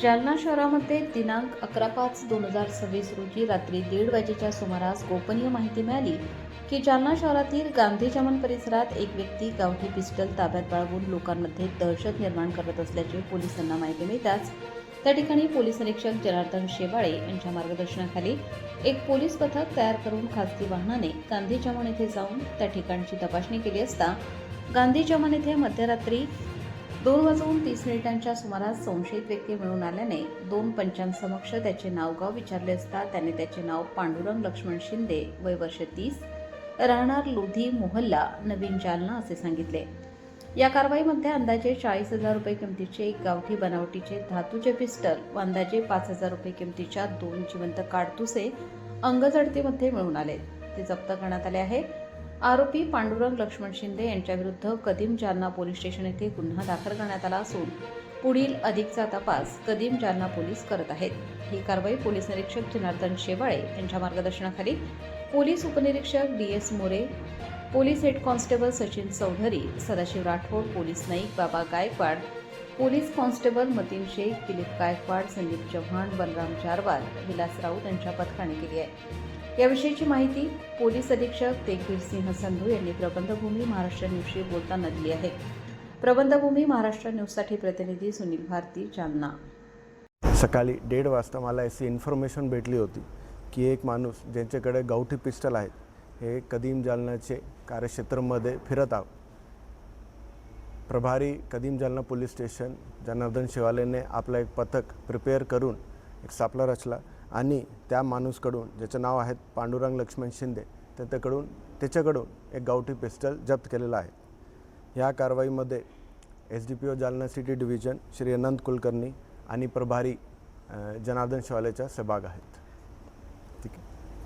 जालना शहरामध्ये दिनांक 11/5/2026 रोजी रात्री 1:30 वाजेच्या सुमारास गोपनीय माहिती मिळाली की जालना शहरातील गांधी चमन परिसरात एक व्यक्ती गावठी पिस्टल ताब्यात बाळगून लोकांमध्ये दहशत निर्माण करत असल्याचे पोलिसांना माहिती मिळताच त्या ठिकाणी पोलीस निरीक्षक जनार्दन शेवाळे यांच्या मार्गदर्शनाखाली एक पोलीस पथक तयार करून खासगी वाहनाने गांधी चमन येथे जाऊन त्या ठिकाणची तपासणी केली असता गांधी चमन येथे मध्यरात्री 2:30 सुमारास संशयित व्यक्ती मिळून आल्याने 2 पंचांसमक्ष त्याचे नावगाव विचारले असता त्याने त्याचे नाव पांडुरंग लक्ष्मण शिंदे, वय वर्ष 30, राहणार लोधी मोहल्ला, नवीन जालना असे सांगितले। या कारवाईमध्ये अंदाजे 40,000 रुपये किमतीचे एक गावठी बनावटीचे धातूचे पिस्टल व अंदाजे 5,000 रुपये किमतीच्या 2 जिवंत काडतुसे अंगझडतीमध्ये मिळून आले, ते जप्त करण्यात आले आहे। आरोपी पांडुरंग लक्ष्मण शिंदे यांच्याविरुद्ध कदीम जालना पोलीस स्टेशन येथे गुन्हा दाखल करण्यात आला असून पुढील अधिकचा तपास कदीम जालना पोलीस करत आहेत। ही कारवाई पोलीस निरीक्षक जनार्दन शेवाळे यांच्या मार्गदर्शनाखाली पोलीस उपनिरीक्षक DS More, police head constable Sachin Chaudhari, Sadashiv Rathod, police naik Baba Gaikwad, police constable Matin Shaikh, Dilip Gaikwad, Sandeep Chavan, Balram Jarwal, Vilas Raut यांच्या पथकाने केली आहे। याविषयीची माहिती पोलीस अधीक्षक तेगवीर सिंह संधू यांनी प्रबंधभूमी महाराष्ट्र न्यूजशी बोलताना दिली आहे। प्रबंधभूमी महाराष्ट्र न्यूजसाठी प्रतिनिधी सुनील भारती, जालना। सकाळी 1:30 वाजता मला अशी इन्फॉर्मेशन भेटली होती की एक माणूस ज्यांच्याकडे गावठी पिस्टल आहेत हे कदीम जालनाचे कार्यक्षेत्रामध्ये फिरत आहोत। प्रभारी कदीम जालना पोलीस स्टेशन जनार्दन शेवालेने आपला एक पथक प्रिपेअर करून एक सापळा रचला आणि त्या माणूसकडून ज्याचं नाव आहे पांडुरंग लक्ष्मण शिंदे त्याच्याकडून एक गावठी पिस्टल जप्त केलेला आहे। या कारवाईमध्ये SDPO Jalna city division Shri Anant Kulkarni आणि प्रभारी जनार्दन शेवालेचा सहभाग आहेत।